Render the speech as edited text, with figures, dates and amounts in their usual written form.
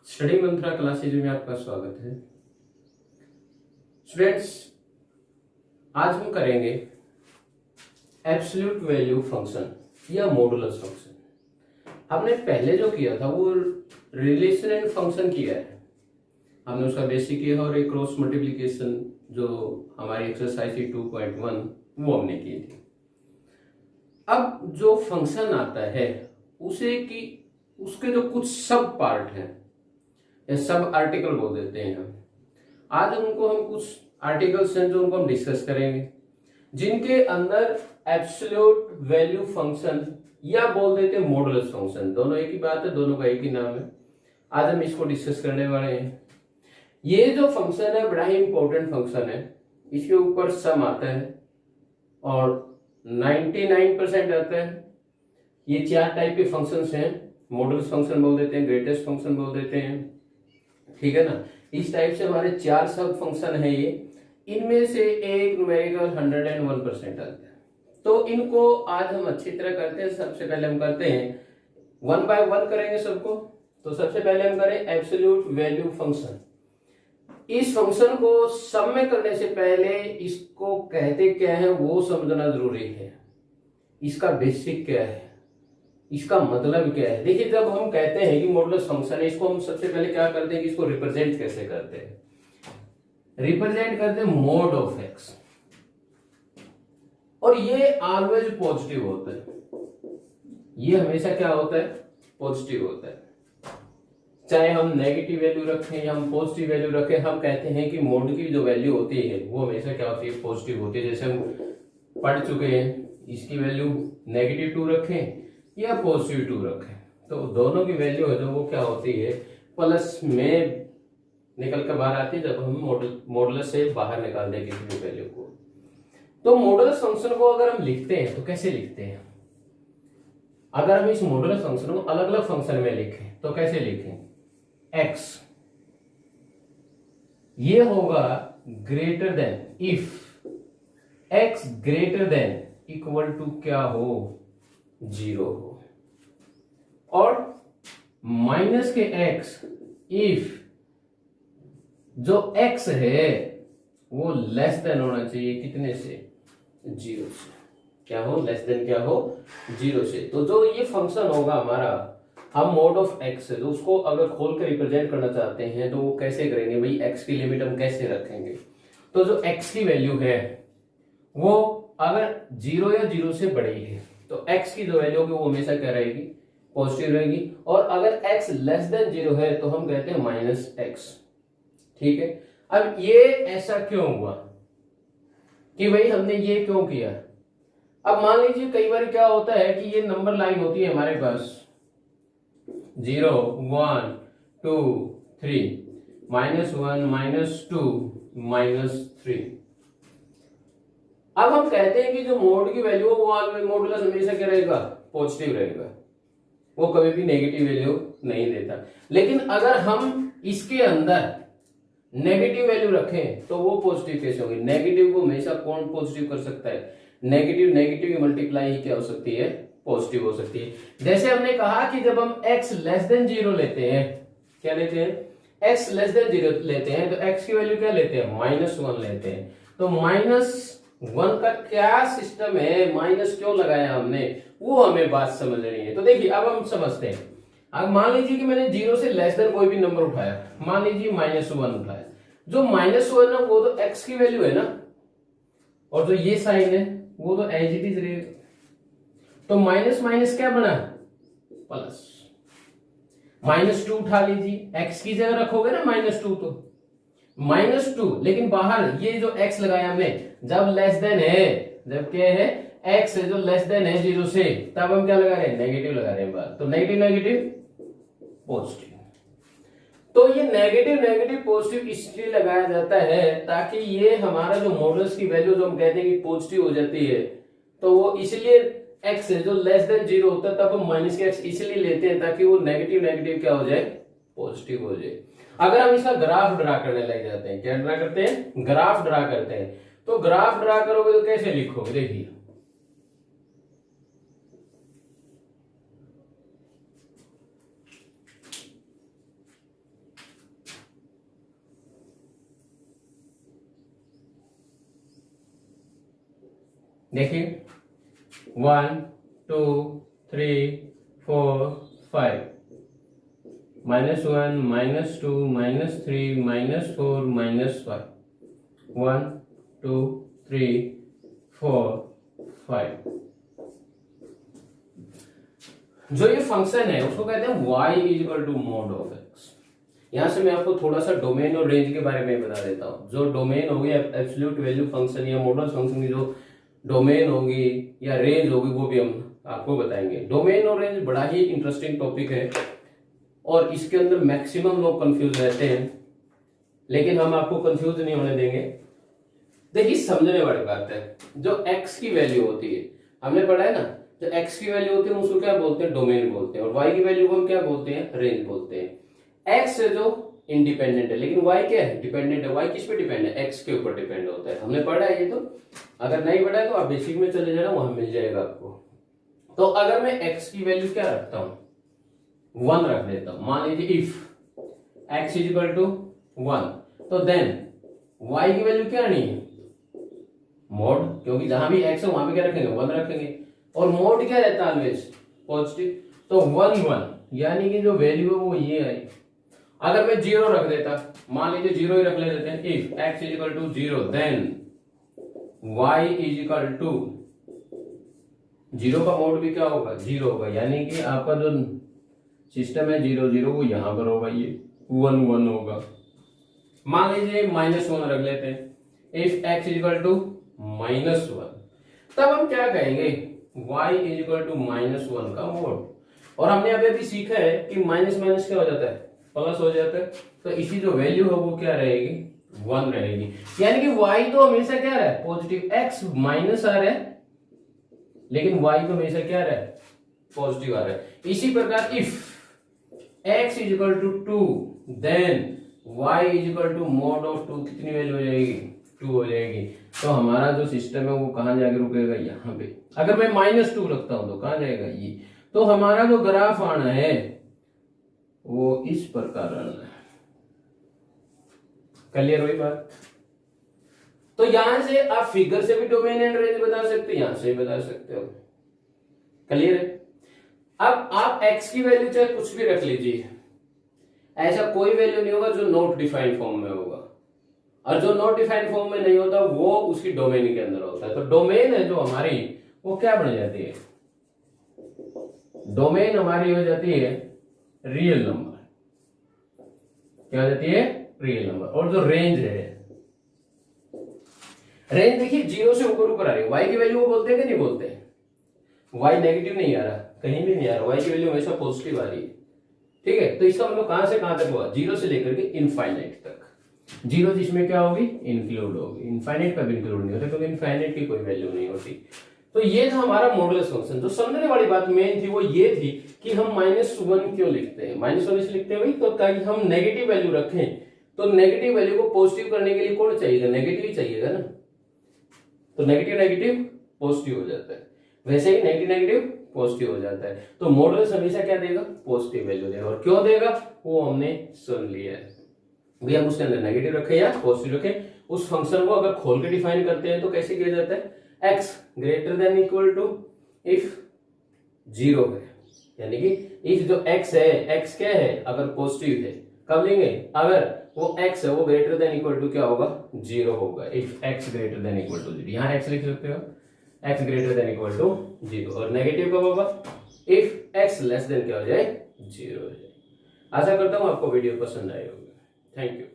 Study मंत्रा classes में आपका स्वागत है। स्टूडेंट्स, आज हम करेंगे एब्सोल्यूट वैल्यू फंक्शन या मॉडुलस फंक्शन। हमने पहले जो किया था वो रिलेशन एंड फंक्शन किया है, हमने उसका बेसिक किया और एक क्रॉस मल्टीप्लिकेशन जो हमारी एक्सरसाइज थी 2.1 वो हमने की थी। अब जो फंक्शन आता है उसके जो कुछ सब पार्ट हैं या सब आर्टिकल बोल देते हैं हम, आज उनको हम कुछ आर्टिकल्स हैं जो उनको हम डिस्कस करेंगे, जिनके अंदर एब्सोल्यूट वैल्यू फंक्शन या बोल देते हैं मॉडुलस फंक्शन, दोनों एक ही बात है, दोनों का एक ही नाम है। आज हम इसको डिस्कस करने वाले हैं। ये जो फंक्शन है बड़ा ही इंपॉर्टेंट फंक्शन है, इसके ऊपर सम आता है और 99% आता है। ये चार टाइप के फंक्शंस हैं, मॉडुलस फंक्शन बोल देते हैं, ग्रेटेस्ट फंक्शन बोल देते हैं, ठीक है ना। इस टाइप से हमारे चार सब फंक्शन है ये, इनमें से एक न्यूमेरिकल 101% आता है। तो इनको आज हम अच्छी तरह करते हैं। सबसे पहले हम करते हैं 1 बाय 1 करेंगे सबको। तो सबसे पहले हम करें एब्सोल्यूट वैल्यू फंक्शन। इस फंक्शन को सम में करने से पहले इसको कहते क्या है वो समझना जरूरी है। इसका बेसिक क्या है, इसका मतलब क्या है। देखिए, जब हम कहते हैं कि मॉडुलस फंक्शन है, इसको हम सबसे पहले क्या करते हैं कि इसको रिप्रेजेंट कैसे करते हैं। रिप्रेजेंट करते हैं मोड ऑफ एक्स, और ये ऑलवेज पॉजिटिव होता है। ये हमेशा क्या होता है, पॉजिटिव होता है। चाहे हम नेगेटिव वैल्यू रखें या हम पॉजिटिव वैल्यू रखें, हम कहते हैं कि मोड की जो वैल्यू होती है वो हमेशा क्या होती है, पॉजिटिव होती है। जैसे हम पढ़ चुके हैं, इसकी वैल्यू -2 रखें या +2 रखें, तो दोनों की वैल्यू है जो वो क्या होती है, प्लस में निकल कर बाहर आती है जब हम मॉडुलस से बाहर निकालते हैं किसी भी वैल्यू को। तो मॉडुलस फंक्शन को अगर हम लिखते हैं तो कैसे लिखते हैं, अगर हम इस मॉडुलस फंक्शन को अलग अलग फंक्शन में लिखें तो कैसे लिखें। x ये होगा greater than, if x greater than equal to क्या हो, 0 हो, और माइनस के x इफ जो x है वो लेस देन होना चाहिए कितने से, 0 से। क्या हो, लेस देन क्या हो, 0 से। तो जो ये फंक्शन होगा हमारा, हम मोड ऑफ x है तो उसको अगर खोल कर रिप्रेजेंट करना चाहते हैं तो वो कैसे करेंगे भाई, x की लिमिट हम कैसे रखेंगे। तो जो x की वैल्यू है वो अगर 0 या 0 से बड़ी है तो x की जो वैल्यू होगी वो हमेशा क्या रहेगी, पॉजिटिव रहेगी। और अगर x लेस देन 0 है तो हम कहते हैं -x, ठीक है। अब ये ऐसा क्यों हुआ कि भाई हमने ये क्यों किया। अब मान लीजिए कई बार क्या होता है कि ये नंबर लाइन होती है हमारे पास 0 1 2 3 -1 -2 -3। अब हम कहते हैं कि जो मोड की वैल्यू है वो मॉडुलस हमेशा क्या रहेगा, पॉजिटिव रहेगा, वो कभी भी नेगेटिव वैल्यू नहीं देता। लेकिन अगर हम इसके अंदर नेगेटिव वैल्यू रखें तो वो पॉजिटिव कैसे होगी। नेगेटिव को हमेशा कौन पॉजिटिव कर सकता है, नेगेटिव की मल्टीप्लाई ही क्या हो सकती है, पॉजिटिव हो सकती है। जैसे हमने कहा कि जब हम x लेस देन 0 लेते हैं, क्या लेते हैं, x लेस देन 0 लेते हैं तो x की वैल्यू क्या लेते हैं, -1 लेते हैं। तो -1 का क्या सिस्टम है, माइनस क्यों लगाया हमने, वो हमें बात समझनी है। तो देखिए अब हम समझते हैं। अब मान लीजिए कि मैंने 0 से लेस देन कोई भी नंबर उठाया, मान लीजिए -1 उठाया, जो -1 है वो तो x की वैल्यू है ना, और जो ये साइन है वो तो एज इट इज रहेगा। तो माइनस माइनस क्या बना, प्लस। -2 उठा लीजिए, x की जगह रखोगे ना -2, तो -2, लेकिन बाहर ये जो x लगाया हमने जब लेस देन है, जब क्या है x है जो लेस देन है 0 से, तब हम क्या लगा रहे हैं, नेगेटिव लगा रहे हैं बाहर। तो नेगेटिव पॉजिटिव। तो ये नेगेटिव पॉजिटिव इसलिए लगाया जाता है ताकि ये हमारा जो मॉडुलस की वैल्यू जो हम कहते हैं कि पॉजिटिव हो जाती है, तो वो इसलिए x है जो लेस देन 0 होता है तब हम माइनस के x इसलिए लेते हैं ताकि वो नेगेटिव क्या हो जाए, पॉजिटिव हो जाए। अगर हम इसका ग्राफ ड्रा करने लग जाते हैं, क्या ड्रा करते हैं, ग्राफ ड्रा करते हैं, तो ग्राफ ड्रा करोगे तो कैसे लिखोगे, देखिए देखिए 1 2 3 4 5 -1 -2 -3 -4 -5 1 2 3 4 5। जो ये फंक्शन है उसको कहते हैं y equal to mod of x। यहां से मैं आपको थोड़ा सा डोमेन और रेंज के बारे में बता देता हूं। जो डोमेन होगी एब्सोल्यूट वैल्यू फंक्शन या मॉडल फंक्शन की जो डोमेन होगी या रेंज होगी वो भी हम आपको बताएंगे। डोमेन और रेंज बड़ा ही इंटरेस्टिंग टॉपिक है और इसके अंदर मैक्सिमम लोग कंफ्यूज रहते हैं, लेकिन हम आपको कंफ्यूज नहीं होने देंगे। देखिए समझने वाली बात है, जो x की वैल्यू होती है हमने पढ़ा है ना, जो x की वैल्यू होती है उसको क्या बोलते हैं, डोमेन बोलते हैं, और y की वैल्यू को हम क्या बोलते हैं, रेंज बोलते हैं। x है जो इंडिपेंडेंट है, लेकिन y क्या है, डिपेंडेंट है। y किस पे डिपेंड है, x के ऊपर डिपेंड होता है। हमने पढ़ा है ये तो, अगर नहीं पढ़ा है तो आप बेसिक में चले जाना, वहां मिल जाएगा आपको। तो अगर मैं x की वैल्यू क्या रखता हूं, 1 रख देता हूं, मान लीजिए इफ x इजिकल टू 1, तो देन y की वैल्यू क्या नहीं है, मोड, क्योंकि जहां भी x है वहां पे क्या रखेंगे, 1 रखेंगे, और मोड क्या रहता है ऑलवेज पॉजिटिव। तो 1 1 यानी कि जो वैल्यू है वो ये आई। अगर मैं 0 रख देता, मान लीजिए 0 ही रख लेते हैं, if x equal to 0 then y equal to 0 का मोड भी क्या होगा, 0 होगा, यानी कि आपका जो सिस्टम है 0 0 वो यहां पर होगा, ये 1 1 होगा। मान लीजिए -1 रख लेते हैं, इफ x इजिकल टू -1, तब हम क्या कहेंगे, y इजिकल टू -1 का मोड। और हमने अभी सीखा है कि माइनस माइनस क्या हो जाता है, प्लस हो जाता है, तो इसी जो वैल्यू है वो क्या रहेगी, 1 रहेगी। यानी कि y तो हमेशा क्या रहा है, पॉजिटिव, x माइनस आ रहा है लेकिन y तो हमेशा क्या रहा है, पॉजिटिव आ रहा है। इसी प्रकार if x equal to 2 then y equal to mod of 2, कितनी वैल्यू हो जाएगी, 2 हो जाएगी। तो हमारा जो सिस्टम है वो कहां जाके रुकेगा, यहाँ पे। अगर मैं -2 रखता हूं तो कहां जाएगा, ये। तो हमारा जो ग्राफ आना है वो इस प्रकार आना है। क्लियर हुई बात। तो यहां से आप फिगर से भी डोमेन एंड रेंज बता सकते हैं, यहां से भी बता सकते हो। क्लियर है। अब आप x की वैल्यू चाहे कुछ भी रख लीजिए, ऐसा कोई वैल्यू नहीं होगा जो नॉट डिफाइंड फॉर्म में होगा, और जो नॉट डिफाइंड फॉर्म में नहीं होता वो उसकी डोमेन के अंदर होता है। तो डोमेन है जो हमारी वो क्या बन जाती है, डोमेन हमारी हो जाती है रियल नंबर। क्या हो जाती है, रियल नंबर। और जो रेंज है, रेंज देखिए 0 से ऊपर ऊपर आ रही है। y की वैल्यू वो बोलते हैं कि नहीं बोलते, y नेगेटिव नहीं आ रहा, कहीं भी नहीं आ रहा, y की वैल्यू हमेशा पॉजिटिव आ रही है। ठीक है, तो इसका मतलब कहां से कहां तक हुआ, 0 से लेकर के इनफाइनाइट तक। 0 जिसमें क्या होगी, इंक्लूड होगी, इनफाइनाइट का भी इंक्लूड नहीं होता क्योंकि इनफाइनाइट की कोई वैल्यू नहीं होती। तो ये था हमारा मॉडुलस फंक्शन। जो समझने वाली बात मेन थी वो ये थी कि हम -1 क्यों लिखते हैं, -1 इसलिए लिखते हैं भाई, तो ताकि हम नेगेटिव वैल्यू रखें, तो नेगेटिव वैल्यू को पॉजिटिव करने के लिए कौन चाहिएगा, नेगेटिव ही चाहिएगा ना। तो नेगेटिव नेगेटिव पॉजिटिव हो जाता है, वैसे ही नेगेटिव नेगेटिव पॉजिटिव हो जाता है। तो मॉडुलस हमेशा क्या देगा, पॉजिटिव वैल्यू देगा। और क्यों देगा वो हमने सुन लिया है भैया, हम उसके अंदर नेगेटिव रखें या पॉजिटिव रखें, उस फंक्शन को अगर खोल के डिफाइन करते हैं तो कैसे किया जाता है, x greater than equal to if 0 है, यानी कि इफ जो x है, x क्या है, अगर पॉजिटिव है, कब लेंगे, अगर वो x है वो ग्रेटर देन इक्वल टू क्या होगा, 0 होगा। If x greater than equal to 0, यहाँ x लिख सकते हो, x greater than equal to 0। और नेगेटिव कब होगा, इफ x लेस देन क्या हो जाए, 0 हो जाए। आशा करता हूं आपको वीडियो पसंद आई होगी। Thank you.